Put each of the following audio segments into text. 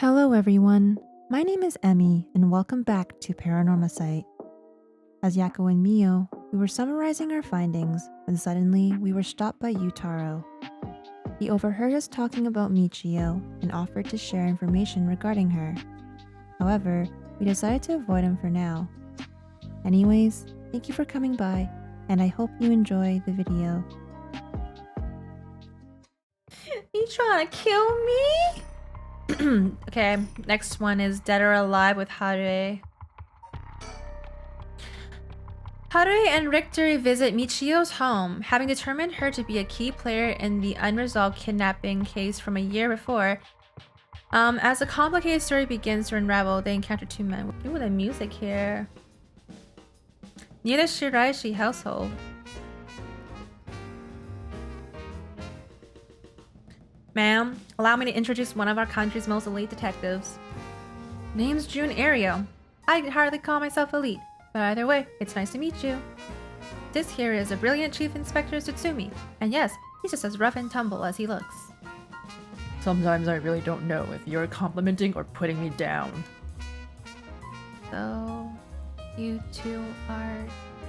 Hello everyone, my name is Emmy and welcome back to Paranormasight. As Yako and Mio, we were summarizing our findings when suddenly we were stopped by Yutaro. He overheard us talking about Michio and offered to share information regarding her. However, we decided to avoid him for now. Anyways, thank you for coming by and I hope you enjoy the video. You trying to kill me? Okay, next one is Dead or Alive with Haruhi. Haruhi and Richter visit Michio's home, having determined her to be a key player in the unresolved kidnapping case from a year before. As the complicated story begins to unravel, they encounter two men. Ooh, the music here. Near the Shiraishi household. Ma'am, allow me to introduce one of our country's most elite detectives. Name's June Ario. I'd hardly call myself elite, but either way, it's nice to meet you. This here is a brilliant Chief Inspector Tsutsumi, and yes, he's just as rough and tumble as he looks. Sometimes I really don't know if you're complimenting or putting me down. So, you two are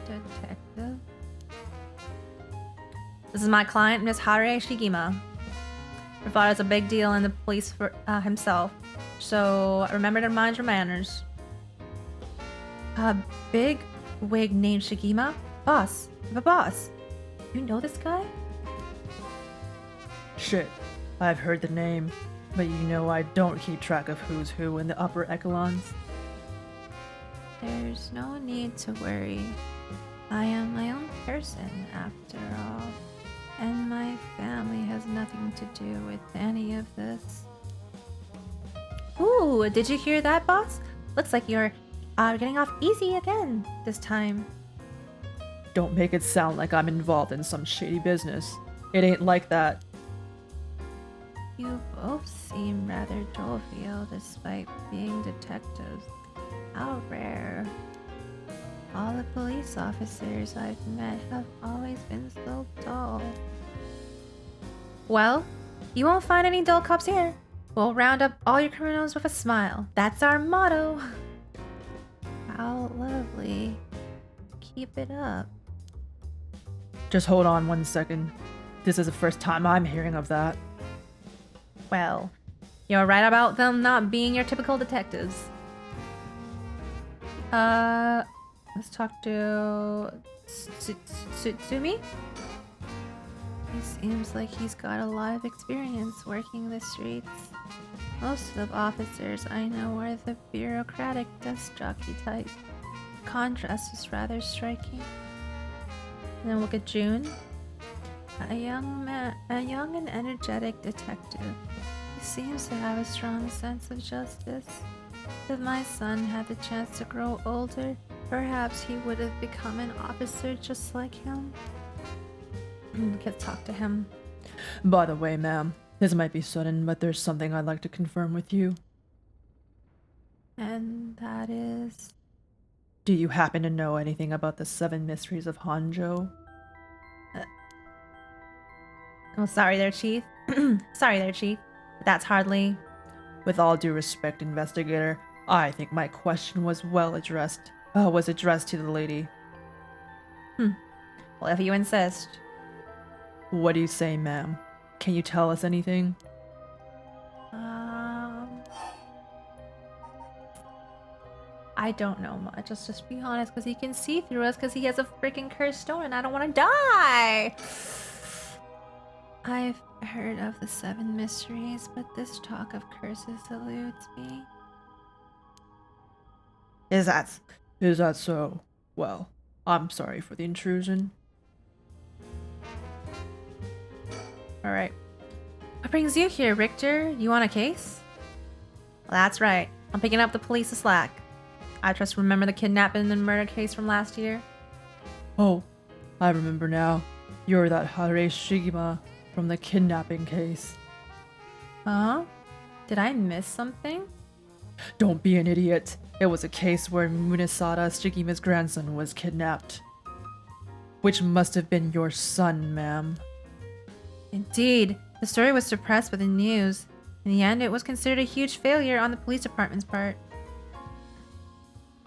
detectives? This is my client, Miss Haruhi Shigima. Her father's a big deal in the police for himself, so remember to mind your manners. A big wig named Shigima? Boss. The boss. You know this guy? Shit, I've heard the name, but you know I don't keep track of who's who in the upper echelons. There's no need to worry. I am my own person, after all. And my family has nothing to do with any of this. Ooh, did you hear that, boss? Looks like you're getting off easy again this time. Don't make it sound like I'm involved in some shady business. It ain't like that. You both seem rather jovial despite being detectives. How rare. All the police officers I've met have always been so dull. Well, you won't find any dull cops here. We'll round up all your criminals with a smile. That's our motto. How lovely. Keep it up. Just hold on 1 second. This is the first time I'm hearing of that. Well, you're right about them not being your typical detectives. Let's talk to Tsutsumi. He seems like he's got a lot of experience working the streets. Most of the officers I know are the bureaucratic desk jockey type. The contrast is rather striking. And then look at June. A young and energetic detective. He seems to have a strong sense of justice. If my son had the chance to grow older, perhaps he would have become an officer just like him. Let's talk to him. By the way, ma'am, this might be sudden, but there's something I'd like to confirm with you. And that is... Do you happen to know anything about the 7 mysteries of Hanjo? Oh, sorry there, Chief. Sorry there, Chief. But that's hardly... With all due respect, investigator, I think my question was addressed to the lady. Well, if you insist. What do you say, ma'am? Can you tell us anything? I don't know much. Let's just be honest, because he can see through us because he has a freaking cursed stone and I don't want to die! I've heard of the 7 mysteries, but this talk of curses eludes me. Is that so? Well, I'm sorry for the intrusion. Alright. What brings you here, Richter? You want a case? Well, that's right. I'm picking up the police's slack. I trust remember the kidnapping and murder case from last year? Oh, I remember now. You're that Haruhi Shigima from the kidnapping case. Huh? Did I miss something? Don't be an idiot. It was a case where Munisada Shigima's grandson was kidnapped. Which must have been your son, ma'am. Indeed. The story was suppressed with the news. In the end, it was considered a huge failure on the police department's part.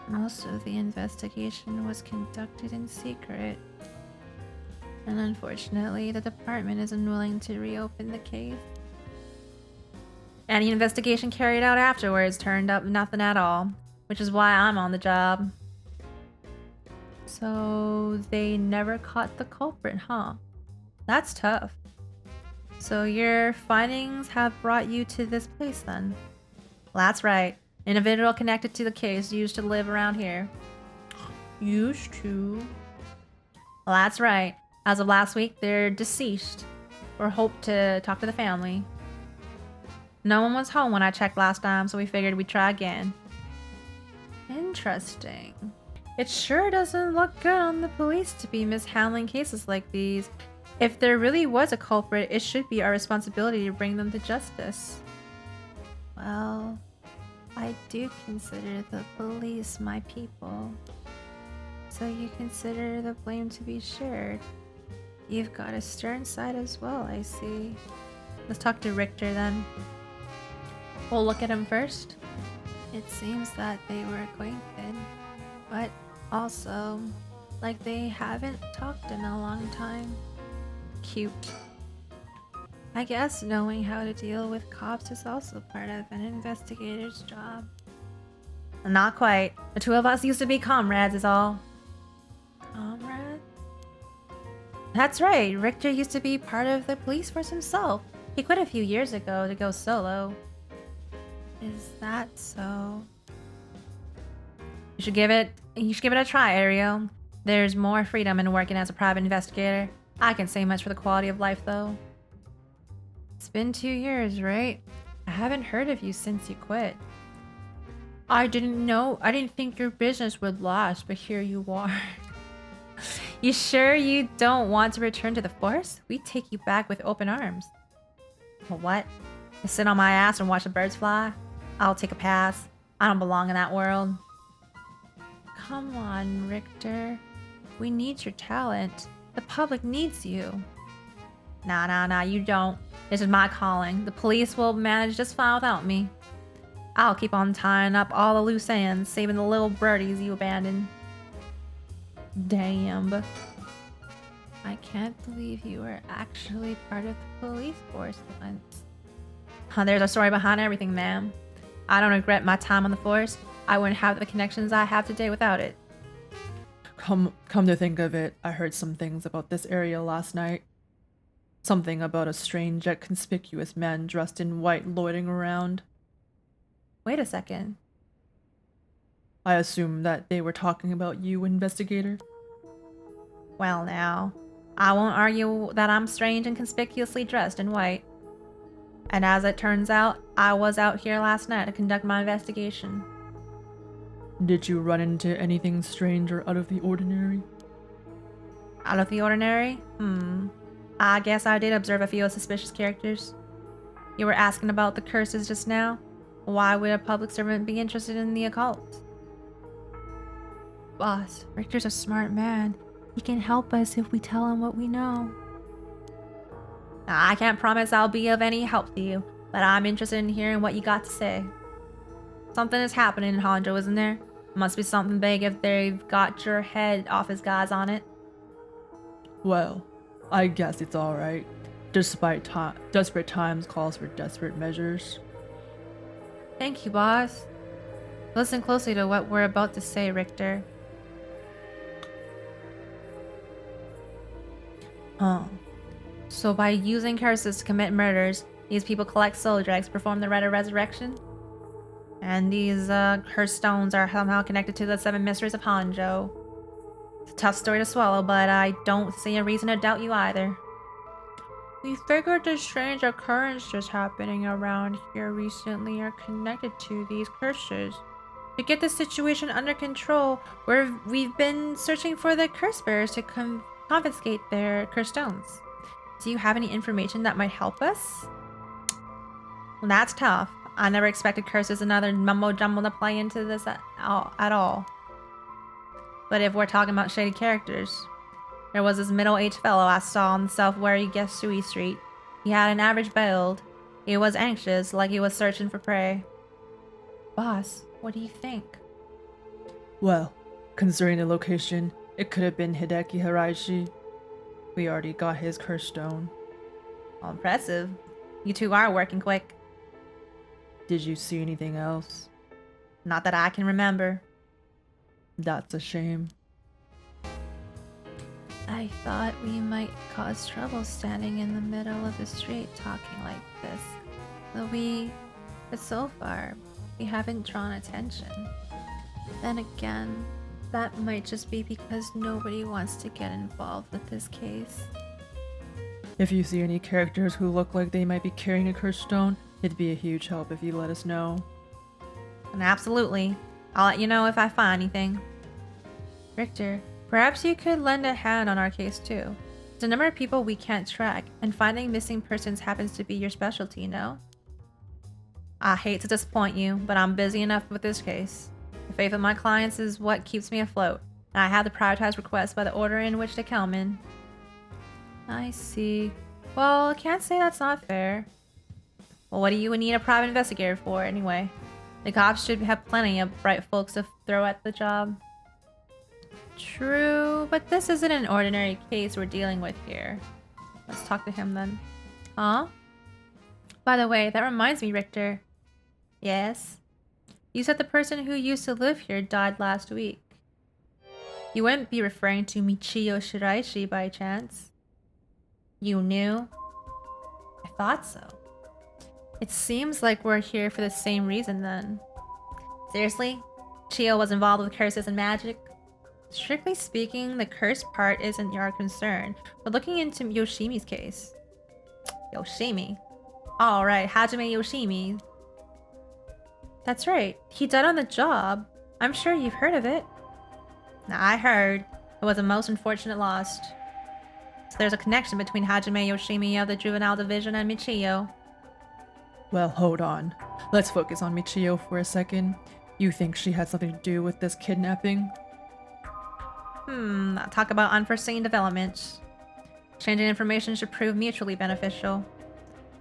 Most of the investigation was conducted in secret. And unfortunately, the department is unwilling to reopen the case. Any investigation carried out afterwards turned up nothing at all, which is why I'm on the job. So they never caught the culprit, huh? That's tough. So your findings have brought you to this place then? That's right. An individual connected to the case used to live around here. Used to? Well, that's right. As of last week, they're deceased. Or hope to talk to the family. No one was home when I checked last time, so we figured we'd try again. Interesting. It sure doesn't look good on the police to be mishandling cases like these. If there really was a culprit, it should be our responsibility to bring them to justice. Well, I do consider the police my people. So you consider the blame to be shared. You've got a stern side as well, I see. Let's talk to Richter then. We'll look at him first. It seems that they were acquainted, but also, like they haven't talked in a long time. Cute. I guess knowing how to deal with cops is also part of an investigator's job. Not quite. The two of us used to be comrades is all. Comrades? That's right. Richter used to be part of the police force himself. He quit a few years ago to go solo. Is that so? You should give it a try, Ariel. There's more freedom in working as a private investigator. I can't say much for the quality of life, though. It's been 2 years, right? I haven't heard of you since you quit. I didn't think your business would last, but here you are. You sure you don't want to return to the force? We take you back with open arms. What? To sit on my ass and watch the birds fly? I'll take a pass. I don't belong in that world. Come on, Richter. We need your talent. The public needs you. Nah, you don't. This is my calling. The police will manage just fine without me. I'll keep on tying up all the loose ends, saving the little birdies you abandoned. Damn. I can't believe you were actually part of the police force once. There's a story behind everything, ma'am. I don't regret my time on the force. I wouldn't have the connections I have today without it. Come to think of it, I heard some things about this area last night. Something about a strange yet conspicuous man dressed in white loitering around. Wait a second. I assume that they were talking about you, investigator. Well now, I won't argue that I'm strange and conspicuously dressed in white. And as it turns out, I was out here last night to conduct my investigation. Did you run into anything strange or out of the ordinary? Out of the ordinary? I guess I did observe a few suspicious characters. You were asking about the curses just now? Why would a public servant be interested in the occult? Boss, Richter's a smart man. He can help us if we tell him what we know. I can't promise I'll be of any help to you, but I'm interested in hearing what you got to say. Something is happening in Honjo, isn't there? Must be something big if they've got your head office guys on it. Well, I guess it's alright. Despite desperate times calls for desperate measures. Thank you, boss. Listen closely to what we're about to say, Richter. So by using curses to commit murders, these people collect soul dregs, perform the rite of resurrection? And these cursed stones are somehow connected to the 7 mysteries of Honjo. It's a tough story to swallow, but I don't see a reason to doubt you either. We figured the strange occurrences happening around here recently are connected to these curses. To get the situation under control, we've been searching for the curse bearers to confiscate their cursed stones. Do you have any information that might help us? Well, that's tough. I never expected curses and other mumbo-jumbo to play into this at all. But if we're talking about shady characters, there was this middle-aged fellow I saw on the South Wary Gesui Street. He had an average build, He was anxious, like he was searching for prey. Boss, what do you think? Well, considering the location, it could have been Hideki Hiraishi. We already got his curse stone. Oh, impressive. You two are working quick. Did you see anything else? Not that I can remember. That's a shame. I thought we might cause trouble standing in the middle of the street talking like this. But so far, we haven't drawn attention. Then again, that might just be because nobody wants to get involved with this case. If you see any characters who look like they might be carrying a cursed stone, it'd be a huge help if you let us know. And absolutely. I'll let you know if I find anything. Richter, perhaps you could lend a hand on our case too. There's a number of people we can't track, and finding missing persons happens to be your specialty, no? I hate to disappoint you, but I'm busy enough with this case. The faith of my clients is what keeps me afloat, and I have to prioritize requests by the order in which they come in. I see. Well, I can't say that's not fair. Well, what do you need a private investigator for, anyway? The cops should have plenty of bright folks to throw at the job. True, but this isn't an ordinary case we're dealing with here. Let's talk to him then. Huh? By the way, that reminds me, Richter. Yes? You said the person who used to live here died last week. You wouldn't be referring to Michiyo Shiraishi by chance? You knew? I thought so. It seems like we're here for the same reason then. Seriously? Chiyo was involved with curses and magic? Strictly speaking, the curse part isn't your concern. We're looking into Yoshimi's case. Yoshimi? Alright, Hajime Yoshimi. That's right. He died on the job. I'm sure you've heard of it. I heard. It was a most unfortunate loss. So there's a connection between Hajime Yoshimi of the Juvenile Division and Michiyo. Well, hold on. Let's focus on Michiyo for a second. You think she had something to do with this kidnapping? Talk about unforeseen developments. Changing information should prove mutually beneficial.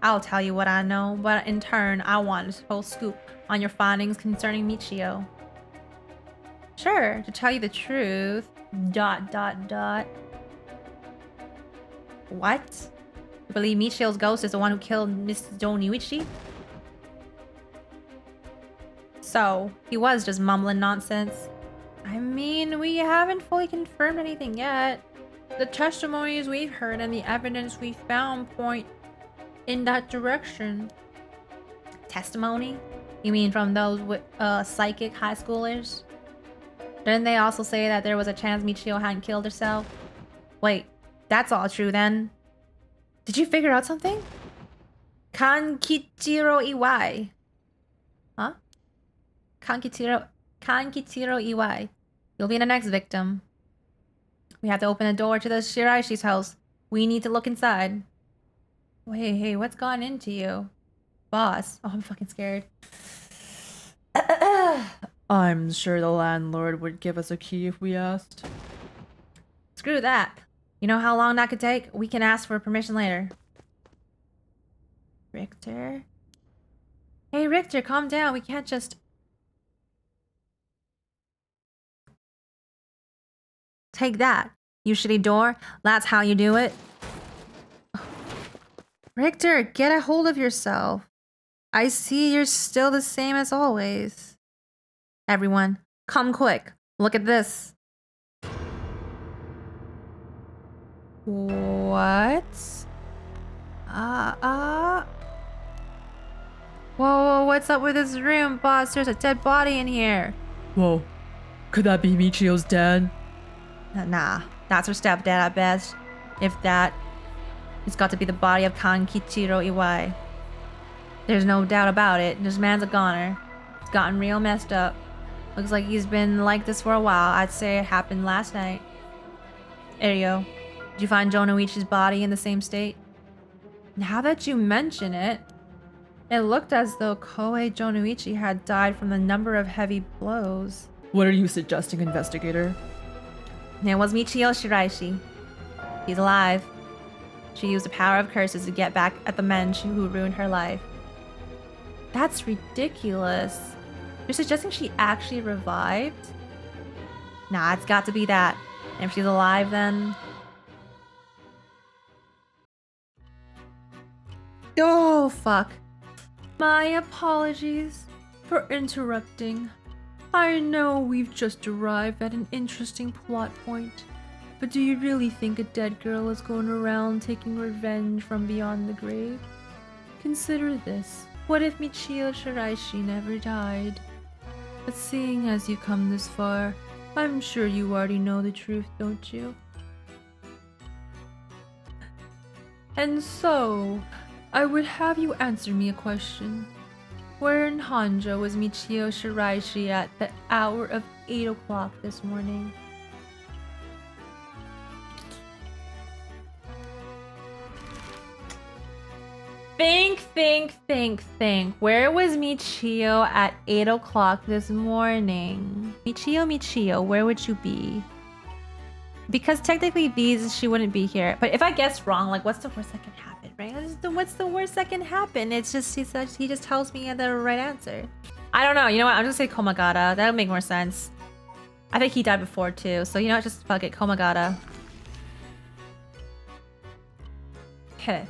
I'll tell you what I know, but in turn, I want a whole scoop on your findings concerning Michiyo. Sure, to tell you the truth. ... What? You believe Michiyo's ghost is the one who killed Miss Doniuchi? So, he was just mumbling nonsense. I mean, we haven't fully confirmed anything yet. The testimonies we've heard and the evidence we found point in that direction. Testimony? You mean from those with psychic high schoolers? Didn't they also say that there was a chance Michiyo hadn't killed herself? Wait, that's all true then. Did you figure out something? Kankichiro Iwai. Huh? Kankichiro Iwai. You'll be the next victim. We have to open the door to the Shiraishi's house. We need to look inside. Wait, hey, what's gone into you? Boss. Oh, I'm fucking scared. I'm sure the landlord would give us a key if we asked. Screw that. You know how long that could take? We can ask for permission later. Richter? Hey, Richter, calm down. We can't just... Take that, you shitty door. That's how you do it. Richter, get a hold of yourself. I see you're still the same as always. Everyone, come quick. Look at this. What? Whoa, what's up with this room, boss? There's a dead body in here. Whoa, could that be Michiyo's dad? Nah, that's her stepdad at best. If that, it's got to be the body of Kankichiro Iwai. There's no doubt about it. This man's a goner. He's gotten real messed up. Looks like he's been like this for a while. I'd say it happened last night. Ario, did you find Jonoichi's body in the same state? Now that you mention it, it looked as though Koei Jonoichi had died from the number of heavy blows. What are you suggesting, investigator? It was Michiyo Shiraishi. He's alive. She used the power of curses to get back at the men who ruined her life. That's ridiculous. You're suggesting she actually revived? Nah, it's got to be that. And if she's alive, then... Oh, fuck. My apologies for interrupting. I know we've just arrived at an interesting plot point, but do you really think a dead girl is going around taking revenge from beyond the grave? Consider this. What if Michio Shiraishi never died? But seeing as you come this far, I'm sure you already know the truth, don't you? And so, I would have you answer me a question. Where in Hanjo was Michio Shiraishi at the hour of 8 o'clock this morning? Think. Where was Michio at 8 o'clock this morning? Michio, where would you be? Because technically she wouldn't be here. But if I guess wrong, like what's the worst that can happen, right? What's the worst that can happen? It's just he just tells me the right answer. I don't know. You know what? I'm just gonna say Komagata. That'll make more sense. I think he died before too. So you know what? Just fuck it. Komagata. Heh.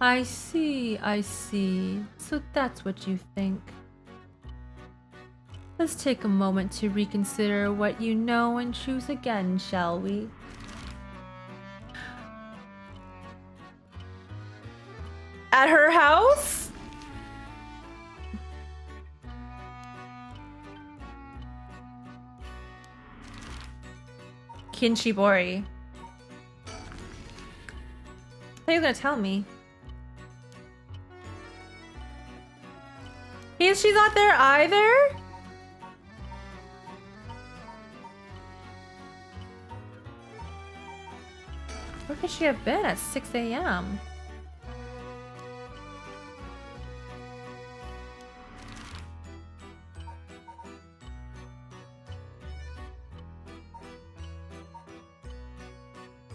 I see. So that's what you think. Let's take a moment to reconsider what you know and choose again, shall we? At her house? Kinshibori. I thought you were gonna tell me. She's not there either? Where could she have been at 6 a.m.?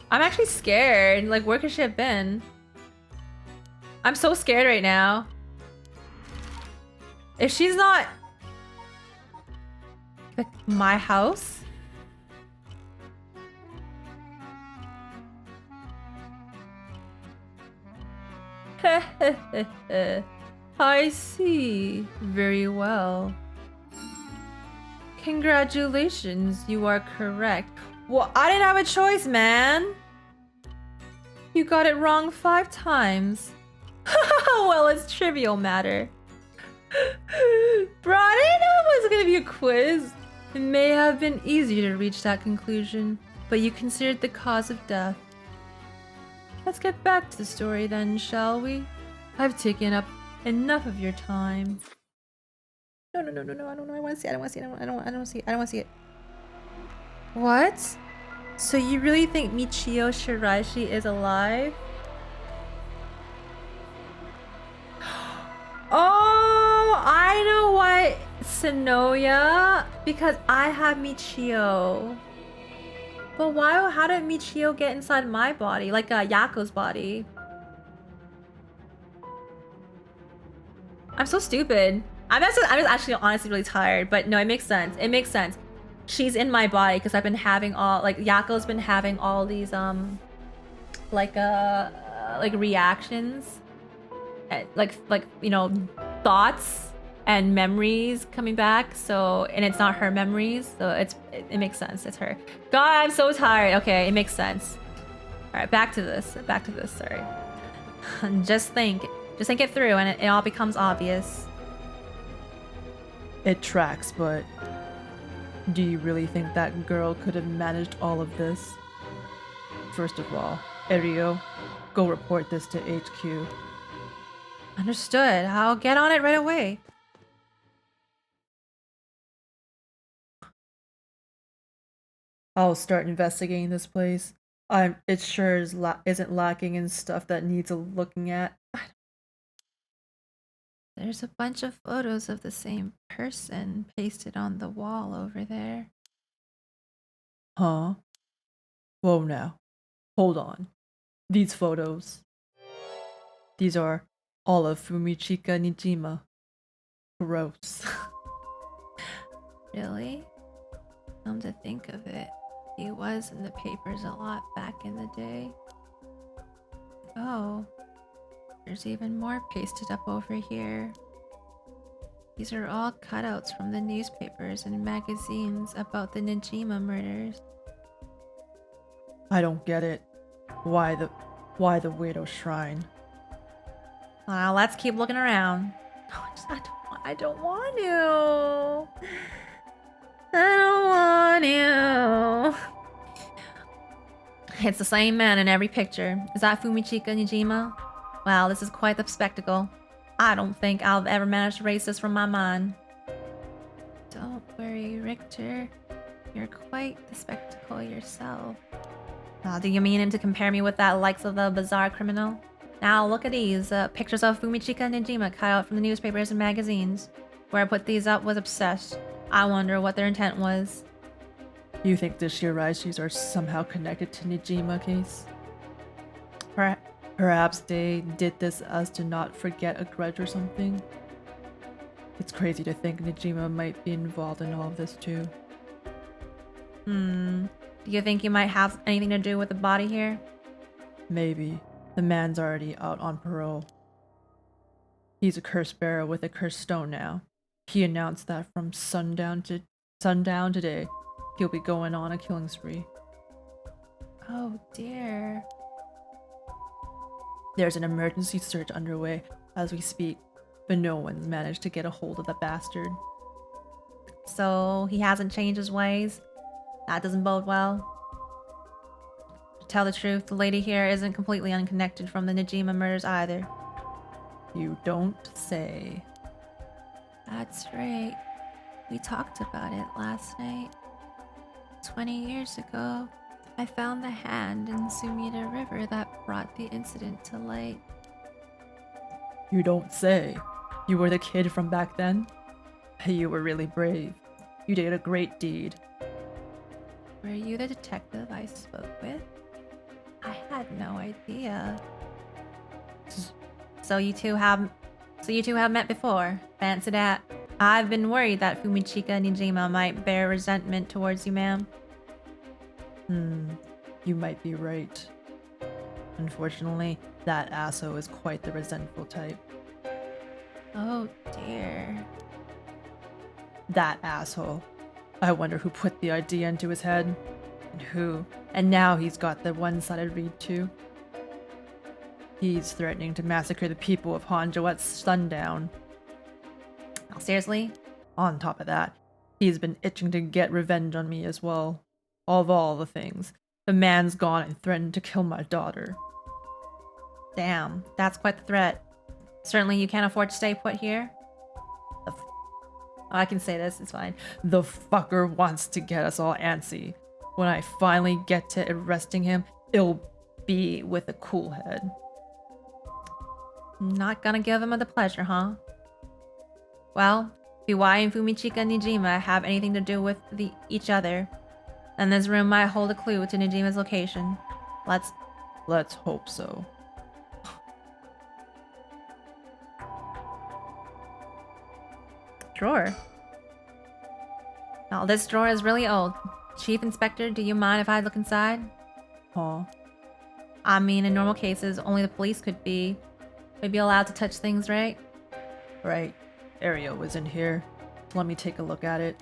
I'm actually scared. Like, where could she have been? I'm so scared right now. If she's not... like, my house? I see. Very well. Congratulations, you are correct. Well, I didn't have a choice, man. You got it wrong 5 times. Well, it's trivial matter. Bro, I didn't know it was gonna be a quiz. It may have been easy to reach that conclusion, but you considered the cause of death. Let's get back to the story then, shall we? I've taken up enough of your time. No, I don't know. I want to see it. I don't want to see it. What? So you really think Michio Shiraishi is alive? Oh, I know what, Sonoya, because I have Michio. But why? How did Michio get inside my body, like Yako's body? I'm so stupid. I'm just actually honestly really tired, but no, it makes sense. It makes sense. She's in my body because I've been having all, like, Yako's been having all these like reactions, like you know, thoughts and memories coming back. So, and it's not her memories, so it makes sense. It's her. God, I'm so tired. Okay, it makes sense. All right, back to this. Sorry. Just think it through, and it all becomes obvious. It tracks, but do you really think that girl could have managed all of this? First of all, Erio, go report this to HQ. Understood. I'll get on it right away. I'll start investigating this place. It sure isn't lacking in stuff that needs a looking at. There's a bunch of photos of the same person pasted on the wall over there. Huh? Whoa now. Hold on. These photos. These are all of Fumichika Nijima. Gross. Really? Come to think of it, he was in the papers a lot back in the day. Oh, there's even more pasted up over here. These are all cutouts from the newspapers and magazines about the Najima murders. I don't get it. Why the Widow Shrine? Well, let's keep looking around. I don't want to. I don't want to. It's the same man in every picture. Is that Fumichika Nijima? Wow, this is quite the spectacle. I don't think I'll ever manage to erase this from my mind. Don't worry, Richter. You're quite the spectacle yourself. Do you mean to compare me with that likes of the bizarre criminal? Now look at these pictures of Fumichika Nijima cut out from the newspapers and magazines. Where I put these up was obsessed. I wonder what their intent was. You think the Shiraishis are somehow connected to Nijima case? Perhaps they did this as to not forget a grudge or something? It's crazy to think Nijima might be involved in all of this too. Do you think you might have anything to do with the body here? Maybe. The man's already out on parole. He's a curse bearer with a cursed stone now. He announced that from sundown today, he'll be going on a killing spree. Oh dear. There's an emergency search underway as we speak, but no one's managed to get a hold of the bastard. So he hasn't changed his ways? That doesn't bode well. To tell the truth, the lady here isn't completely unconnected from the Najima murders either. You don't say. That's right. We talked about it last night. 20 years ago, I found the hand in Sumida River that brought the incident to light. You don't say. You were the kid from back then? You were really brave. You did a great deed. Were you the detective I spoke with? I had no idea. So you two have met before. Fancy that. I've been worried that Fumichika Nijima might bear resentment towards you, ma'am. You might be right. Unfortunately, that asshole is quite the resentful type. Oh dear. That asshole. I wonder who put the idea into his head. And now he's got the one-sided read too. He's threatening to massacre the people of Honjo at sundown. Oh, seriously? On top of that, he's been itching to get revenge on me as well. Of all the things, the man's gone and threatened to kill my daughter. Damn, that's quite the threat. Certainly you can't afford to stay put here. I can say this, it's fine. The fucker wants to get us all antsy. When I finally get to arresting him, it'll be with a cool head. Not gonna give him the pleasure, huh? Well, if Biwai and Fumichika Nijima have anything to do with each other, then this room might hold a clue to Nijima's location. Let's hope so. Drawer. Now, this drawer is really old. Chief Inspector, do you mind if I look inside? Huh? I mean, in normal cases, only the police could be allowed to touch things, right? Right. Ariel was in here. Let me take a look at it.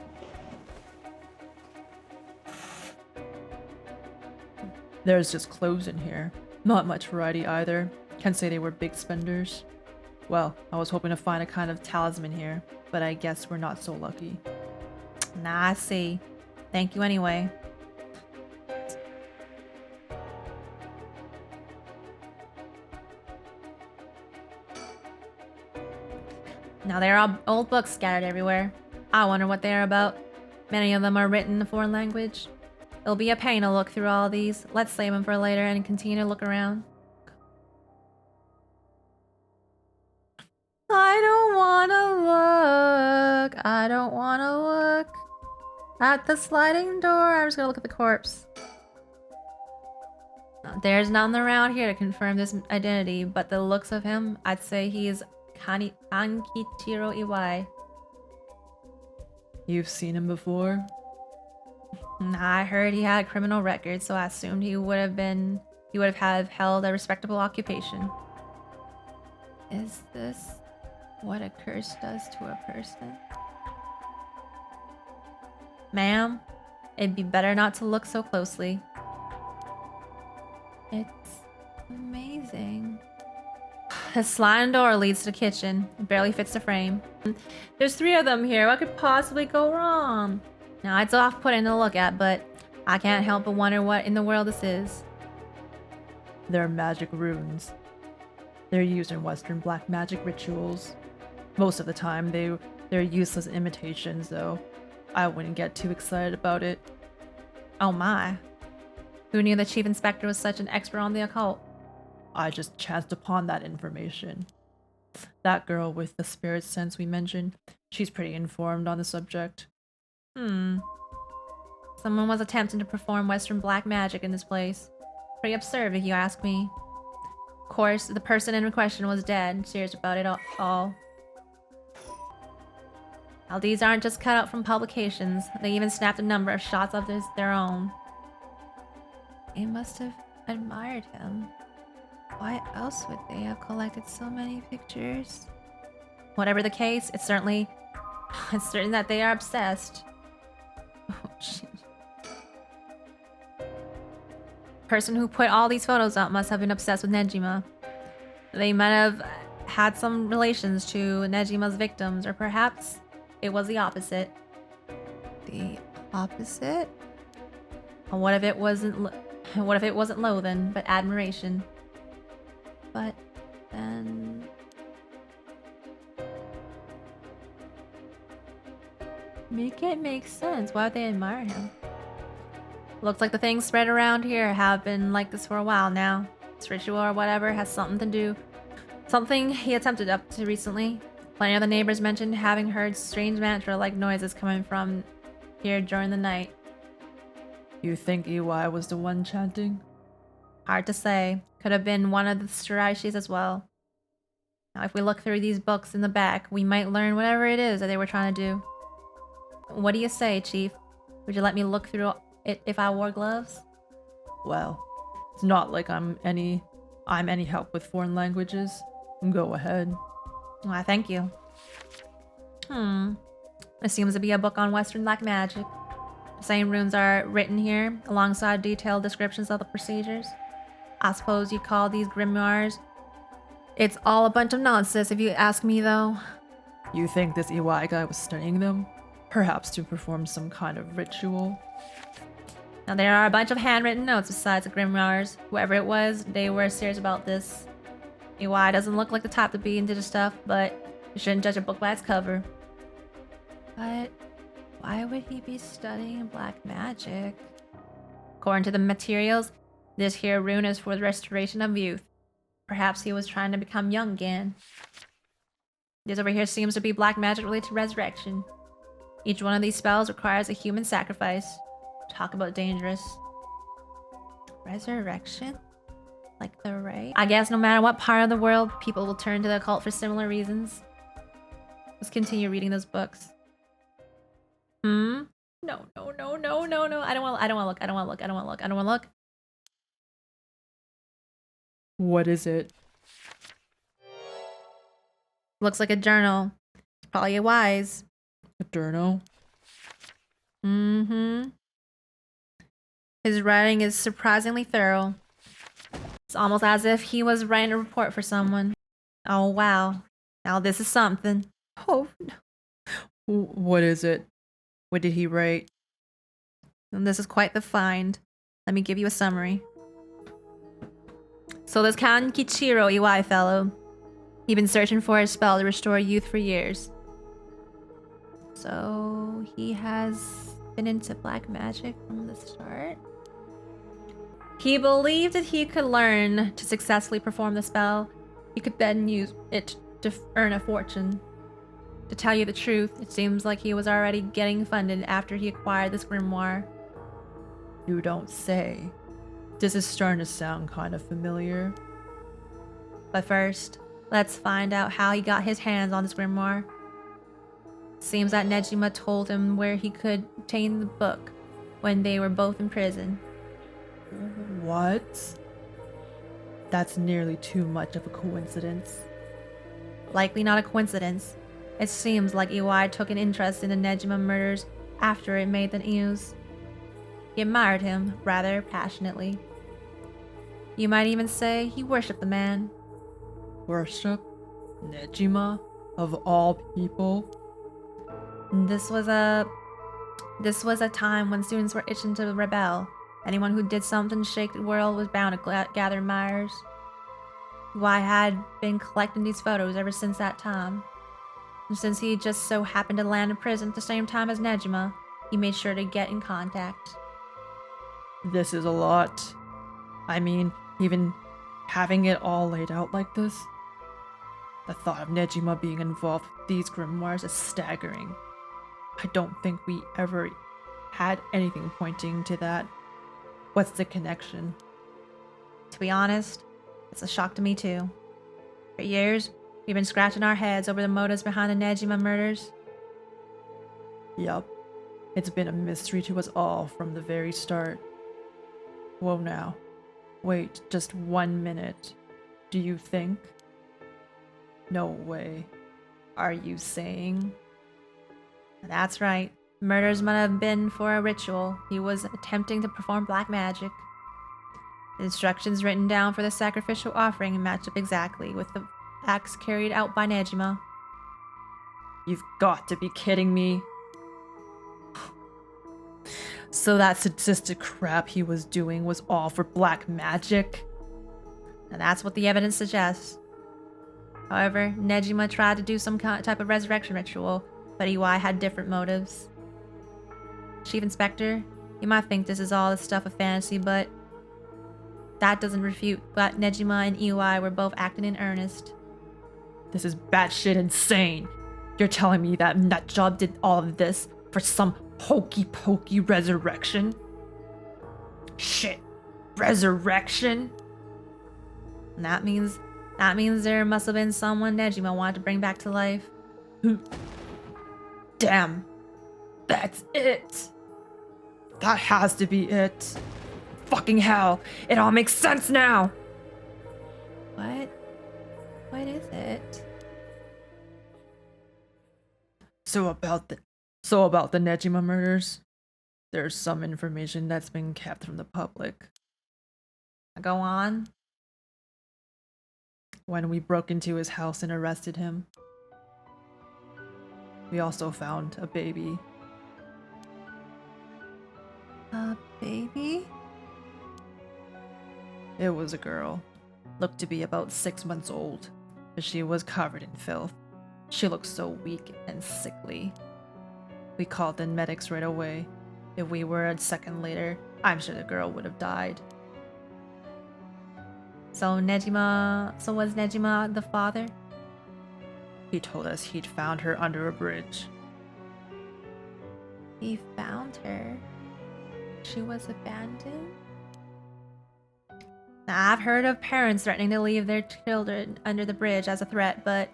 There's just clothes in here. Not much variety either. Can't say they were big spenders. Well, I was hoping to find a kind of talisman here, but I guess we're not so lucky. Nah, I see. Thank you anyway. Now there are old books scattered everywhere. I wonder what they are about. Many of them are written in a foreign language. It'll be a pain to look through all these. Let's save them for later and continue to look around. I don't wanna look at the sliding door. I'm just gonna look at the corpse. There's nothing around here to confirm this identity, but the looks of him, I'd say he is Kankitiro Iwai. You've seen him before? I heard he had a criminal record, so I assumed he would have held a respectable occupation. Is this what a curse does to a person? Ma'am, it'd be better not to look so closely. It's amazing. The sliding door leads to the kitchen. It barely fits the frame. There's 3 of them here. What could possibly go wrong? Now, it's off-putting to look at, but I can't help but wonder what in the world this is. They're magic runes. They're used in Western black magic rituals. Most of the time, they're useless imitations, though. I wouldn't get too excited about it. Oh my. Who knew the chief inspector was such an expert on the occult? I just chanced upon that information. That girl with the spirit sense we mentioned, she's pretty informed on the subject. Someone was attempting to perform Western black magic in this place. Pretty absurd if you ask me. Of course, the person in question was dead, serious about it all. Now, these aren't just cut out from publications. They even snapped a number of shots of their own. They must have admired him. Why else would they have collected so many pictures? Whatever the case, it's certain that they are obsessed. Oh, shit. The person who put all these photos up must have been obsessed with Nejima. They might have had some relations to Nejima's victims, or perhaps it was the opposite. The opposite? What if it wasn't loathing, but admiration? But then... Make it make sense. Why would they admire him? Looks like the things spread around here have been like this for a while now. This ritual or whatever has something he attempted up to recently. Plenty of the neighbors mentioned having heard strange mantra-like noises coming from here during the night. You think EY was the one chanting? Hard to say. Could have been one of the Shirashis as well. Now, if we look through these books in the back, we might learn whatever it is that they were trying to do. What do you say, Chief? Would you let me look through it if I wore gloves? Well, it's not like I'm any help with foreign languages. Go ahead. Why, thank you. There seems to be a book on Western black magic. The same runes are written here, alongside detailed descriptions of the procedures. I suppose you call these grimoires. It's all a bunch of nonsense if you ask me, though. You think this EY guy was studying them? Perhaps to perform some kind of ritual? Now, there are a bunch of handwritten notes besides the grimoires. Whoever it was, they were serious about this. EY doesn't look like the type to be into the stuff, but you shouldn't judge a book by its cover. But why would he be studying black magic? According to the materials, this here rune is for the restoration of youth. Perhaps he was trying to become young again. This over here seems to be black magic related to resurrection. Each one of these spells requires a human sacrifice. Talk about dangerous. Resurrection? Like the right? I guess no matter what part of the world, people will turn to the occult for similar reasons. Let's continue reading those books. No. I don't want to look. What is it? Looks like a journal. Probably a wise. A journal? His writing is surprisingly thorough. It's almost as if he was writing a report for someone. Oh, wow. Now this is something. Oh, no. What is it? What did he write? And this is quite the find. Let me give you a summary. So this Kankichiro Iwai fellow, he'd been searching for a spell to restore youth for years. So he has been into black magic from the start. He believed that he could learn to successfully perform the spell. He could then use it to earn a fortune. To tell you the truth, it seems like he was already getting funded after he acquired this grimoire. You don't say. This is starting to sound kind of familiar. But first, let's find out how he got his hands on this grimoire. Seems that Nejima told him where he could obtain the book when they were both in prison. What? That's nearly too much of a coincidence. Likely not a coincidence. It seems like Iwai took an interest in the Nejima murders after it made the news. He admired him rather passionately. You might even say he worshipped the man. Worship? Nejima? Of all people? This was a time when students were itching to rebel. Anyone who did something to shake the world was bound to gather admirers. Iwai had been collecting these photos ever since that time. And since he just so happened to land in prison at the same time as Nejima, he made sure to get in contact. This is a lot. I mean, even having it all laid out like this? The thought of Nejima being involved with these grimoires is staggering. I don't think we ever had anything pointing to that. What's the connection? To be honest, it's a shock to me too. For years, we've been scratching our heads over the motives behind the Nejima murders. Yup. It's been a mystery to us all from the very start. Whoa now. Wait just 1 minute. Do you think? No way. Are you saying? That's right. Murders might have been for a ritual. He was attempting to perform black magic. The instructions written down for the sacrificial offering match up exactly with the acts carried out by Nejima. You've got to be kidding me. So that sadistic crap he was doing was all for black magic? And that's what the evidence suggests. However, Nejima tried to do some type of resurrection ritual, but Iwai had different motives. Chief Inspector, you might think this is all the stuff of fantasy, but that doesn't refute that Nejima and Iwai were both acting in earnest. This is batshit insane. You're telling me that nutjob did all of this for some hokey-pokey resurrection? Shit. Resurrection? And that means there must have been someone Nejima wanted to bring back to life. Damn. That's it. That has to be it. Fucking hell. It all makes sense now. What? What is it? So about the Nejima murders, there's some information that's been kept from the public. Go on. When we broke into his house and arrested him, we also found a baby. A baby? It was a girl. Looked to be about 6 months old, but she was covered in filth. She looked so weak and sickly. We called in medics right away. If we were a second later, I'm sure the girl would have died. So was Nejima the father? He told us he'd found her under a bridge. He found her. She was abandoned? Now, I've heard of parents threatening to leave their children under the bridge as a threat, but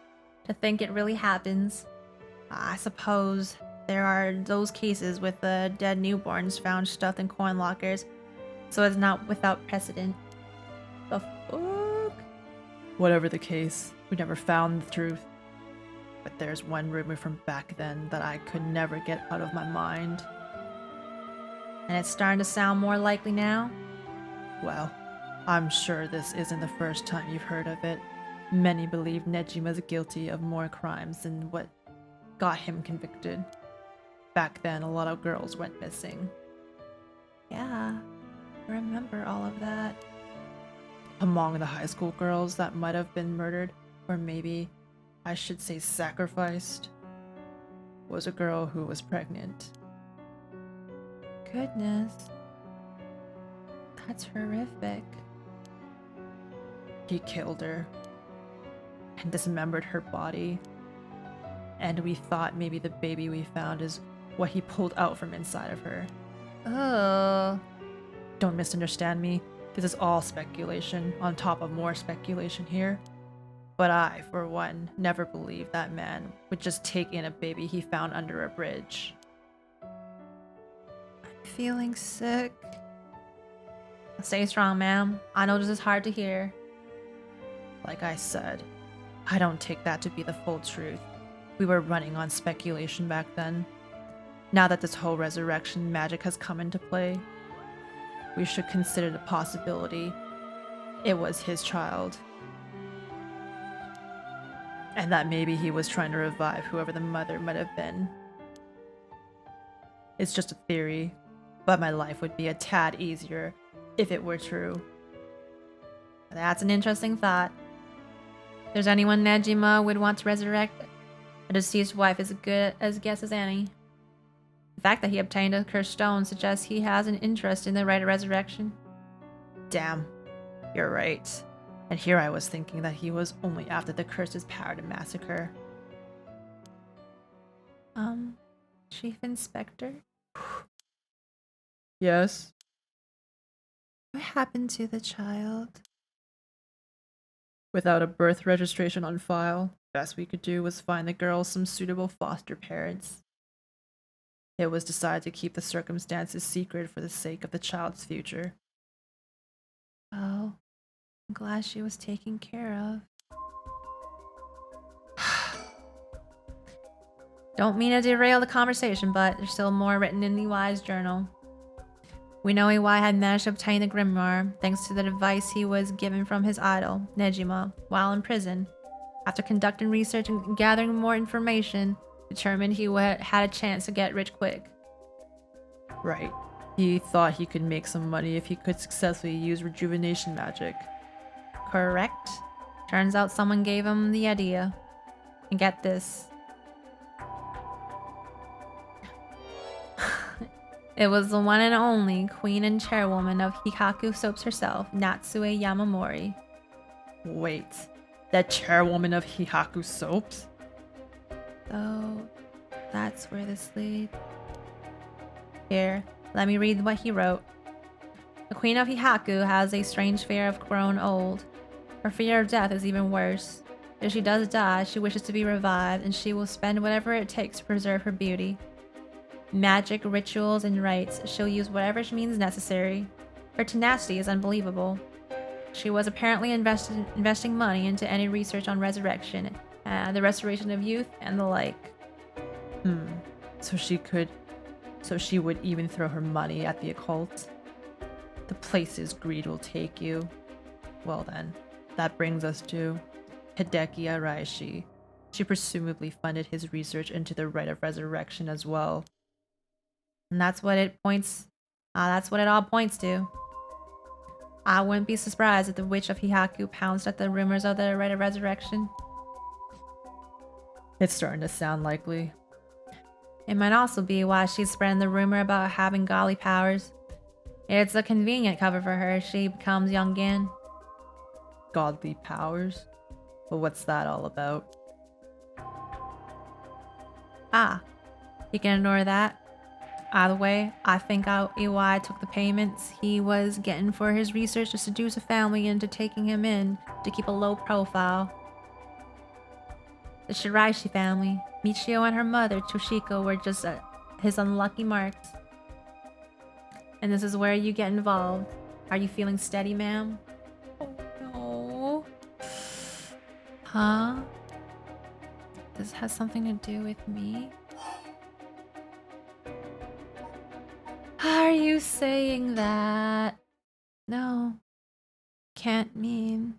to think it really happens. I suppose there are those cases with the dead newborns found stuffed in coin lockers, so it's not without precedent. The fuck? Whatever the case, we never found the truth. But there's one rumor from back then that I could never get out of my mind. And it's starting to sound more likely now? Well, I'm sure this isn't the first time you've heard of it. Many believe Nejima's guilty of more crimes than what got him convicted. Back then, a lot of girls went missing. Yeah, I remember all of that. Among the high school girls that might have been murdered, or maybe I should say sacrificed, was a girl who was pregnant. Goodness. That's horrific. He killed her and dismembered her body. And we thought maybe the baby we found is what he pulled out from inside of her. Oh. Don't misunderstand me. This is all speculation on top of more speculation here. But I, for one, never believed that man would just take in a baby he found under a bridge. I'm feeling sick. Stay strong, ma'am. I know this is hard to hear. Like I said, I don't take that to be the full truth. We were running on speculation back then. Now that this whole resurrection magic has come into play, we should consider the possibility it was his child. And that maybe he was trying to revive whoever the mother might have been. It's just a theory, but my life would be a tad easier if it were true. That's an interesting thought. If there's anyone Nejima would want to resurrect, a deceased wife is as good as guess as any. The fact that he obtained a cursed stone suggests he has an interest in the right of resurrection. Damn, you're right. And here I was thinking that he was only after the curse's power to massacre. Chief Inspector? Yes? What happened to the child? Without a birth registration on file, best we could do was find the girl some suitable foster parents. It was decided to keep the circumstances secret for the sake of the child's future. Oh, I'm glad she was taken care of. Don't mean to derail the conversation, but there's still more written in EY's journal. We know EY had managed to obtain the grimoire thanks to the advice he was given from his idol, Nejima, while in prison. After conducting research and gathering more information, determined he had a chance to get rich quick. Right. He thought he could make some money if he could successfully use rejuvenation magic. Correct. Turns out someone gave him the idea. And get this. It was the one and only queen and chairwoman of Hikaku Soaps herself, Natsue Yamamori. Wait, that chairwoman of Hihaku Soaps? So, that's where this leads. Here, let me read what he wrote. The queen of Hihaku has a strange fear of growing old. Her fear of death is even worse. If she does die, she wishes to be revived, and she will spend whatever it takes to preserve her beauty. Magic, rituals, and rites, she'll use whatever means necessary. Her tenacity is unbelievable. She was apparently investing money into any research on resurrection, the restoration of youth, and the like. So she would even throw her money at the occult? The places greed will take you. Well then, that brings us to Hideki Araishi. She presumably funded his research into the rite of resurrection as well. And that's what it all points to. I wouldn't be surprised if the witch of Hihaku pounced at the rumors of the rite of resurrection. It's starting to sound likely. It might also be why she's spreading the rumor about having godly powers. It's a convenient cover for her. She becomes young again. Godly powers? But what's that all about? You can ignore that. Either way, I think EY took the payments he was getting for his research to seduce a family into taking him in to keep a low profile. The Shiraishi family, Michio and her mother, Toshiko, were just his unlucky marks. And this is where you get involved. Are you feeling steady, ma'am? Oh no. Huh? This has something to do with me? Are you saying that? No. Can't mean.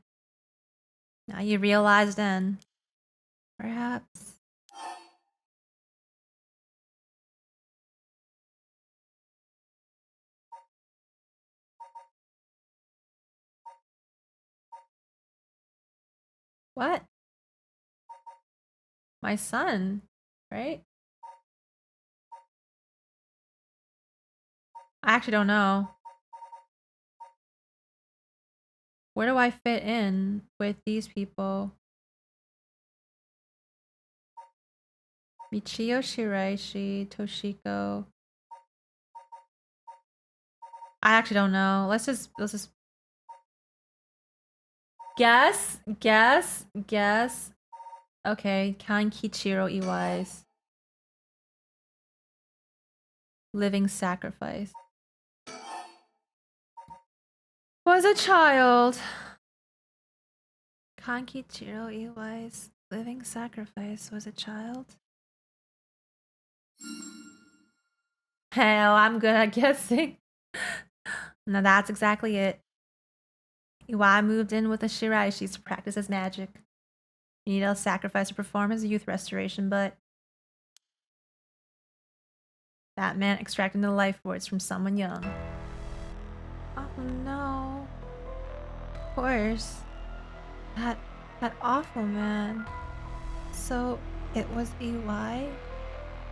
Now you realize then. Perhaps. What? My son, right? I actually don't know. Where do I fit in with these people? Michio Shiraishi, Toshiko. I actually don't know. Let's just Guess. Okay, Kankichiro Iwai's living sacrifice was a child. Kankichiro Iwai's living sacrifice was a child. Hell, I'm good at guessing. Now that's exactly it. Iwai moved in with the Shiraishis to practice his magic. He needed a sacrifice to perform his youth restoration, but that meant extracting the life force from someone young. Oh no. Of course. That awful man. So it was Iwai?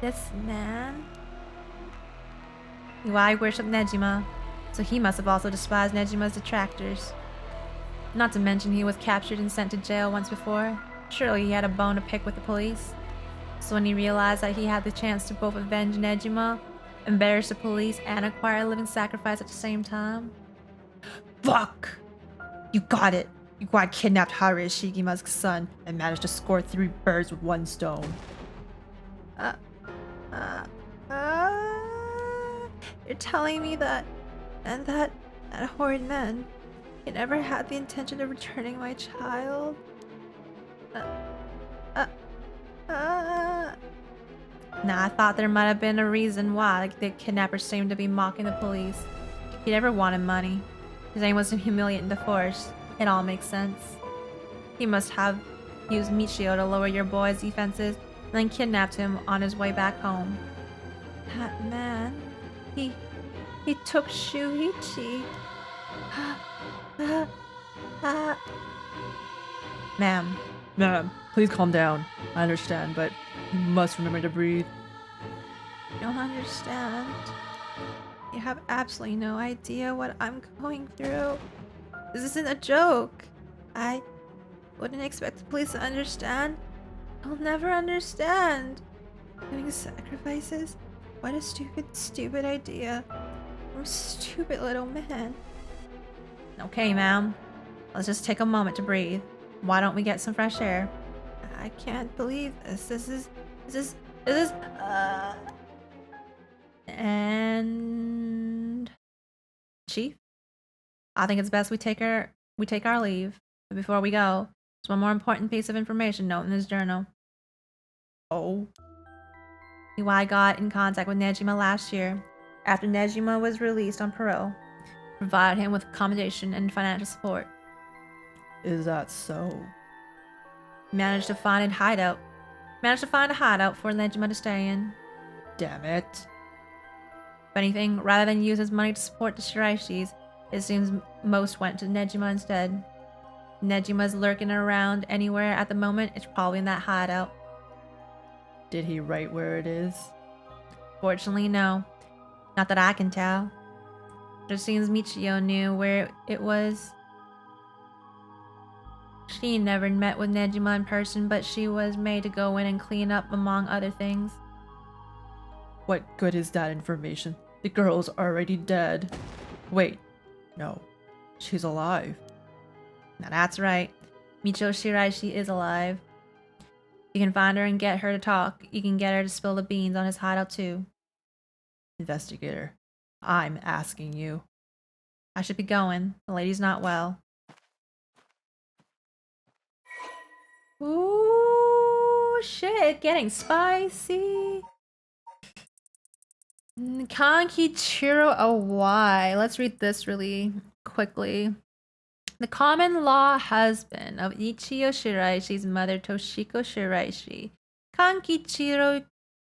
This man? Iwai worshipped Nejima, so he must have also despised Nejima's detractors. Not to mention he was captured and sent to jail once before. Surely he had a bone to pick with the police. So when he realized that he had the chance to both avenge Nejima, embarrass the police, and acquire a living sacrifice at the same time. Fuck! You got it! Iwai kidnapped Haruhi Shigima's son and managed to score 3 birds with 1 stone. You're telling me that horrid man, he never had the intention of returning my child? Nah, I thought there might have been a reason why the kidnapper seemed to be mocking the police. He never wanted money. His aim was to humiliate and force. It all makes sense. He must have used Michio to lower your boy's defenses, and then kidnapped him on his way back home. That man, he took Shuichi. Ma'am, please calm down. I understand, but you must remember to breathe. You don't understand. You have absolutely no idea what I'm going through. This isn't a joke. I wouldn't expect the police to understand. I'll never understand. Doing sacrifices? What a stupid idea. I'm a stupid little man. Okay, ma'am. Let's just take a moment to breathe. Why don't we get some fresh air? I can't believe this. This is and Chief, I think it's best we take our leave. But before we go, there's one more important piece of information note in this journal. Oh? Iwai got in contact with Nejima last year, after Nejima was released on parole, provided him with accommodation and financial support. Is that so? Managed to find a hideout for Nejima to stay in. Damn it. If anything, rather than use his money to support the Shiraishis, it seems most went to Nejima instead. Nejima's lurking around anywhere at the moment. It's probably in that hideout. Did he write where it is? Fortunately, no. Not that I can tell. It seems Michio knew where it was. She never met with Nejima in person, but she was made to go in and clean up, among other things. What good is that information? The girl's already dead. Wait, no. She's alive. Now that's right. Michio Shiraishi is alive. You can find her and get her to talk. You can get her to spill the beans on his hideout too. Investigator, I'm asking you. I should be going. The lady's not well. Ooh, shit, getting spicy. Kankichiro Awai. Let's read this really quickly. The common law husband of Ichiyo Shiraishi's mother, Toshiko Shiraishi, Kankichiro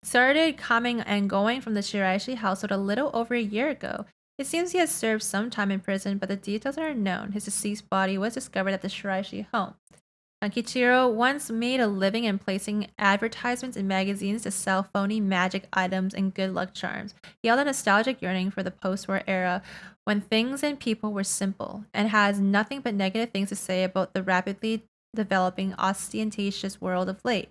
started coming and going from the Shiraishi household a little over a year ago. It seems he has served some time in prison, but the details are unknown. His deceased body was discovered at the Shiraishi home. Kankichiro once made a living in placing advertisements in magazines to sell phony magic items and good luck charms. He held a nostalgic yearning for the post-war era when things and people were simple, and has nothing but negative things to say about the rapidly developing ostentatious world of late.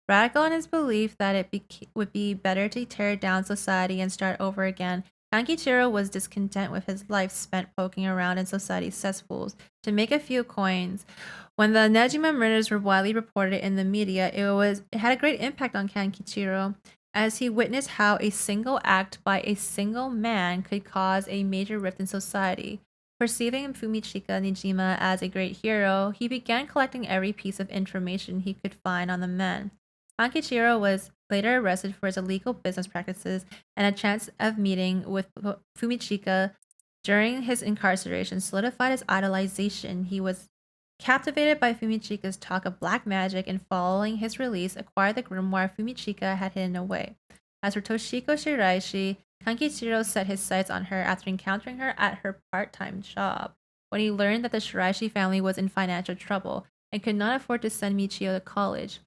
Radical in his belief that it would be better to tear down society and start over again, Kankichiro was discontent with his life spent poking around in society's cesspools to make a few coins. When the Nejima murders were widely reported in the media, it had a great impact on Kankichiro, as he witnessed how a single act by a single man could cause a major rift in society. Perceiving Fumichika Nijima as a great hero, he began collecting every piece of information he could find on the men. Kankichiro was later arrested for his illegal business practices, and a chance of meeting with Fumichika during his incarceration solidified his idolization. He was captivated by Fumichika's talk of black magic, and following his release, acquired the grimoire Fumichika had hidden away. As for Toshiko Shiraishi, Kankichiro set his sights on her after encountering her at her part-time job. When he learned that the Shiraishi family was in financial trouble and could not afford to send Michio to college,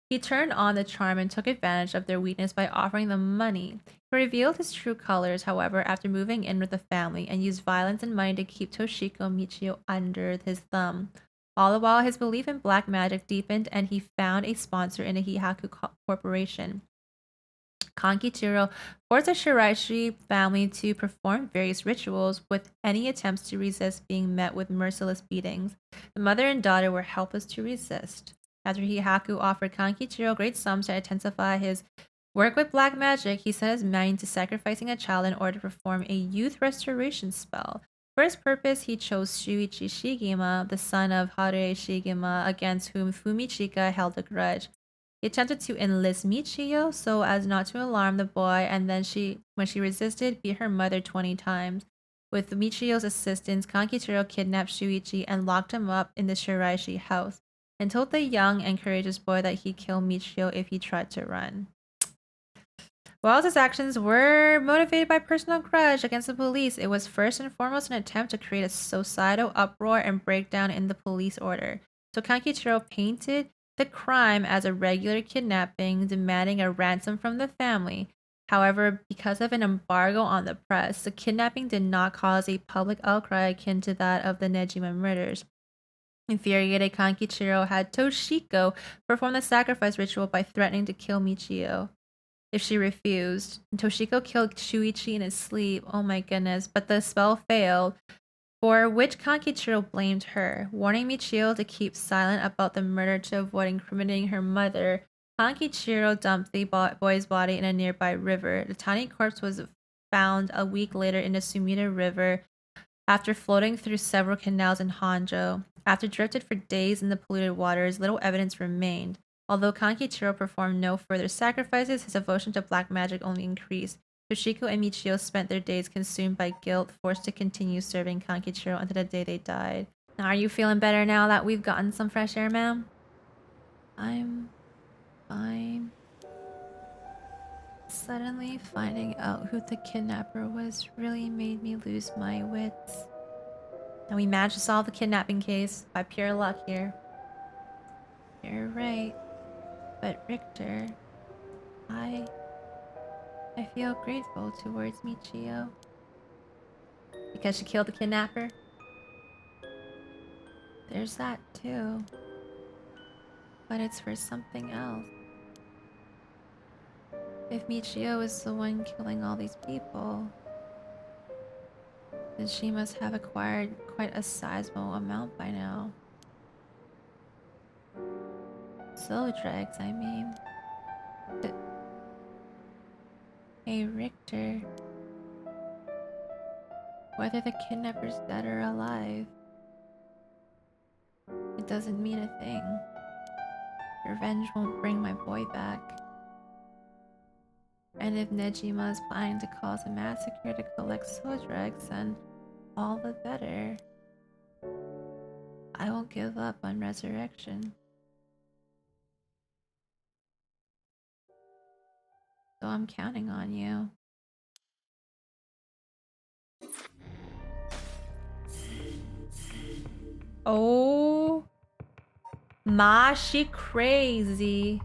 he turned on the charm and took advantage of their weakness by offering them money. He revealed his true colors, however, after moving in with the family, and used violence and money to keep Toshiko Michio under his thumb. All the while, his belief in black magic deepened, and he found a sponsor in the Hihaku Corporation. Kankichiro forced the Shiraishi family to perform various rituals, with any attempts to resist being met with merciless beatings. The mother and daughter were helpless to resist. After Hihaku offered Kankichiro great sums to intensify his work with black magic, he set his mind to sacrificing a child in order to perform a youth restoration spell. For his purpose, he chose Shuichi Shigema, the son of Harue Shigema, against whom Fumichika held a grudge. He attempted to enlist Michio so as not to alarm the boy, and then when she resisted, beat her mother 20 times. With Michio's assistance, Kankichiro kidnapped Shuichi and locked him up in the Shiraishi house, and told the young and courageous boy that he'd kill Michio if he tried to run. While his actions were motivated by personal grudge against the police, it was first and foremost an attempt to create a societal uproar and breakdown in the police order. So Kankichiro painted the crime as a regular kidnapping, demanding a ransom from the family. However, because of an embargo on the press, the kidnapping did not cause a public outcry akin to that of the Nejima murders. Infuriated, Kankichiro had Toshiko perform the sacrifice ritual by threatening to kill Michio if she refused. Toshiko killed Shuichi in his sleep. Oh my goodness. But the spell failed, for which Kankichiro blamed her. Warning Michio to keep silent about the murder to avoid incriminating her mother, Kankichiro dumped the boy's body in a nearby river. The tiny corpse was found a week later in the Sumida River after floating through several canals in Honjo. After drifted for days in the polluted waters, little evidence remained. Although Kankichiro performed no further sacrifices, his devotion to black magic only increased. Toshiko and Michio spent their days consumed by guilt, forced to continue serving Kankichiro until the day they died. Now, are you feeling better now that we've gotten some fresh air, ma'am? I'm fine. Suddenly finding out who the kidnapper was really made me lose my wits. And we managed to solve the kidnapping case by pure luck here. You're right. But Richter, I feel grateful towards Michio. Because she killed the kidnapper? There's that too. But it's for something else. If Michio is the one killing all these people, then she must have acquired quite a sizable amount by now. Soul dregs, I mean. Hey, Richter. Whether the kidnapper's dead or alive, it doesn't mean a thing. Revenge won't bring my boy back. And if Nejima is planning to cause a massacre to collect soul dregs, then all the better. I won't give up on resurrection. So I'm counting on you. Oh, Ma, she crazy.